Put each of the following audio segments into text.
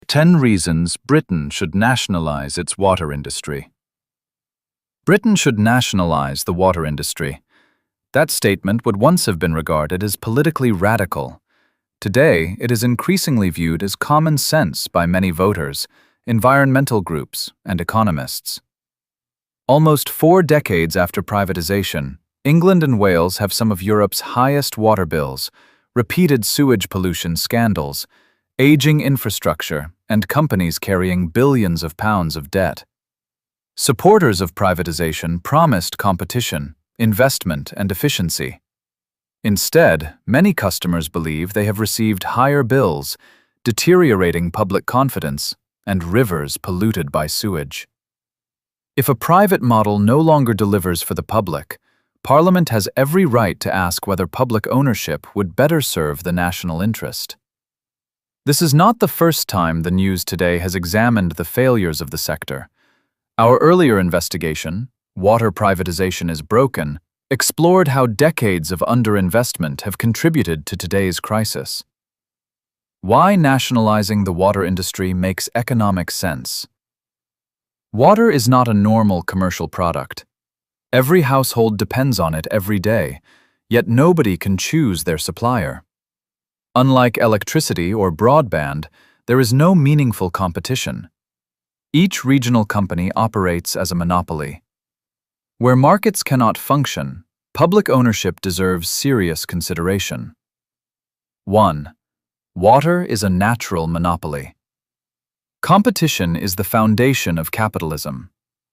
10 reasons Britain should nationalise its water industry. Britain should nationalise the water industry. That statement would once have been regarded as politically radical. Today, it is increasingly viewed as common sense by many voters, environmental groups, and economists. Almost 4 decades after privatisation, England and Wales have some of Europe's highest water bills, repeated sewage pollution scandals, aging infrastructure, and companies carrying billions of pounds of debt. Supporters of privatisation promised competition, investment, and efficiency. Instead, many customers believe they have received higher bills, deteriorating public confidence, and rivers polluted by sewage. If a private model no longer delivers for the public, Parliament has every right to ask whether public ownership would better serve the national interest. This is not the first time the news today has examined the failures of the sector. Our earlier investigation, Water Privatisation is Broken, explored how decades of underinvestment have contributed to today's crisis. Why nationalizing the water industry makes economic sense. Water is not a normal commercial product. Every household depends on it every day, yet nobody can choose their supplier. Unlike electricity or broadband, there is no meaningful competition. Each regional company operates as a monopoly. Where markets cannot function, public ownership deserves serious consideration. 1. Water is a natural monopoly. Competition is the foundation of capitalism.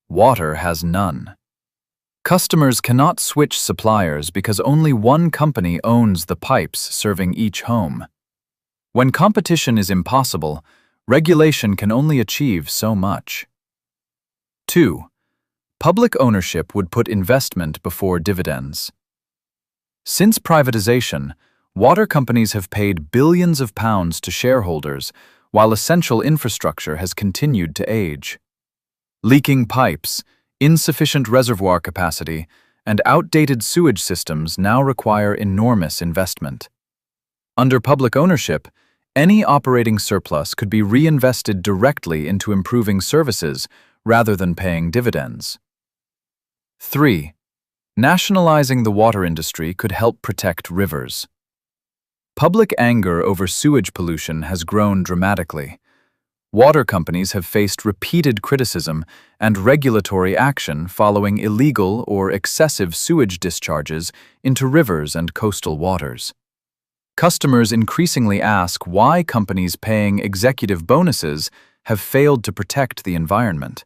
Water has none. Customers cannot switch suppliers because only one company owns the pipes serving each home. When competition is impossible, regulation can only achieve so much. 2. Public ownership would put investment before dividends. Since privatization, water companies have paid billions of pounds to shareholders, while essential infrastructure has continued to age. Leaking pipes, insufficient reservoir capacity, and outdated sewage systems now require enormous investment. Under public ownership, any operating surplus could be reinvested directly into improving services rather than paying dividends. 3. Nationalizing the water industry could help protect rivers. Public anger over sewage pollution has grown dramatically. Water companies have faced repeated criticism and regulatory action following illegal or excessive sewage discharges into rivers and coastal waters. Customers increasingly ask why companies paying executive bonuses have failed to protect the environment.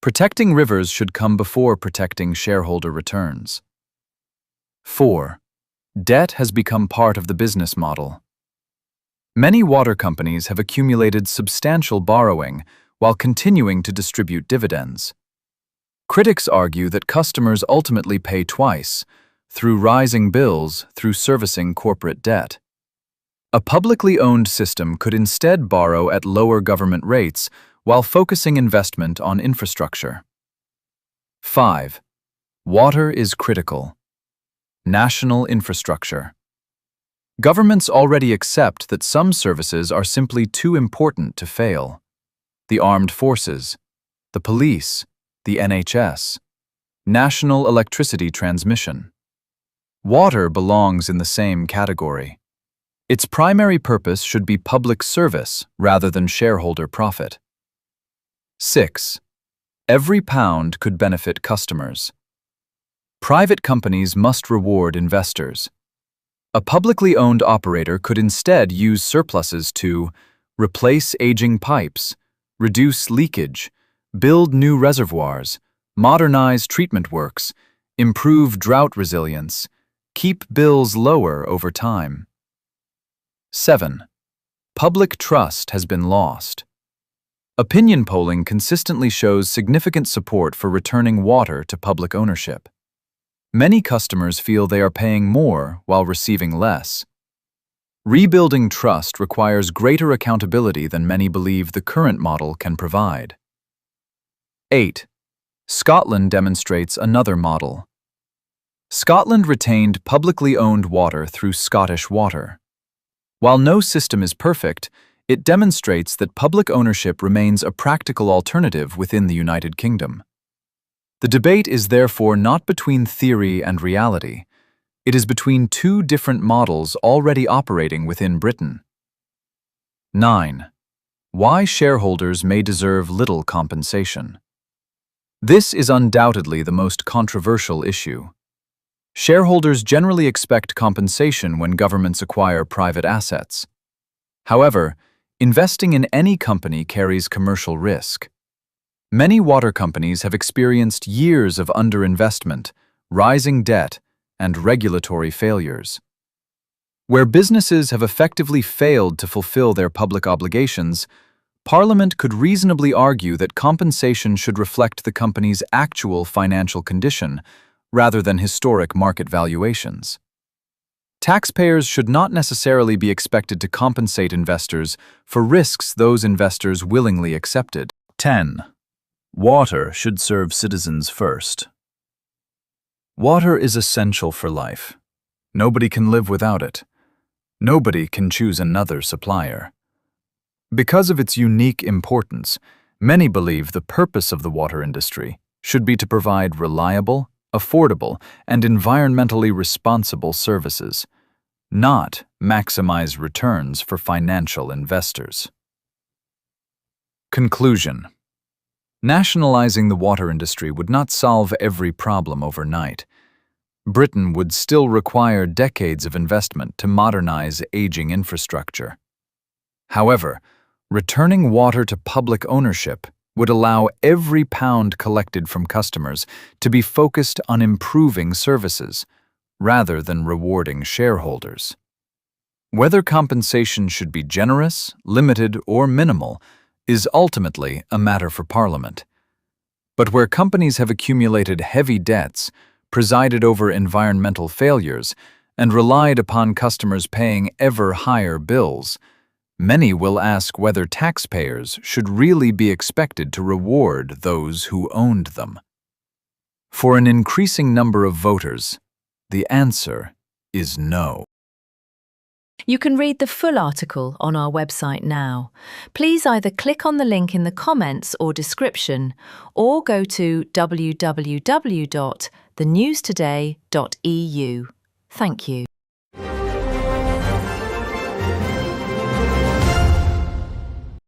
Protecting rivers should come before protecting shareholder returns. 4. Debt has become part of the business model. Many water companies have accumulated substantial borrowing while continuing to distribute dividends. Critics argue that customers ultimately pay twice, through rising bills through servicing corporate debt. A publicly owned system could instead borrow at lower government rates while focusing investment on infrastructure. 5. Water is critical. National infrastructure. Governments already accept that some services are simply too important to fail. The armed forces, the police, the NHS, national electricity transmission. Water belongs in the same category. Its primary purpose should be public service rather than shareholder profit. 6. Every pound could benefit customers. Private companies must reward investors. A publicly owned operator could instead use surpluses to replace aging pipes, reduce leakage, build new reservoirs, modernize treatment works, improve drought resilience, keep bills lower over time. 7. Public trust has been lost. Opinion polling consistently shows significant support for returning water to public ownership. Many customers feel they are paying more while receiving less. Rebuilding trust requires greater accountability than many believe the current model can provide. 8. Scotland demonstrates another model. Scotland retained publicly owned water through Scottish Water. While no system is perfect, it demonstrates that public ownership remains a practical alternative within the United Kingdom. The debate is therefore not between theory and reality. It is between two different models already operating within Britain. 9. Why shareholders may deserve little compensation. This is undoubtedly the most controversial issue. Shareholders generally expect compensation when governments acquire private assets. However, investing in any company carries commercial risk. Many water companies have experienced years of underinvestment, rising debt, and regulatory failures. Where businesses have effectively failed to fulfill their public obligations, Parliament could reasonably argue that compensation should reflect the company's actual financial condition rather than historic market valuations. Taxpayers should not necessarily be expected to compensate investors for risks those investors willingly accepted. 10. Water should serve citizens first. Water is essential for life. Nobody can live without it. Nobody can choose another supplier. Because of its unique importance, many believe the purpose of the water industry should be to provide reliable, affordable, and environmentally responsible services, not maximize returns for financial investors. Conclusion. Nationalizing the water industry would not solve every problem overnight. Britain would still require decades of investment to modernize aging infrastructure. However, returning water to public ownership would allow every pound collected from customers to be focused on improving services, rather than rewarding shareholders. Whether compensation should be generous, limited, or minimal is ultimately a matter for Parliament. But where companies have accumulated heavy debts, presided over environmental failures, and relied upon customers paying ever higher bills, many will ask whether taxpayers should really be expected to reward those who owned them. For an increasing number of voters, the answer is no. You can read the full article on our website now. Please either click on the link in the comments or description, or go to www.thenewstoday.eu. Thank you.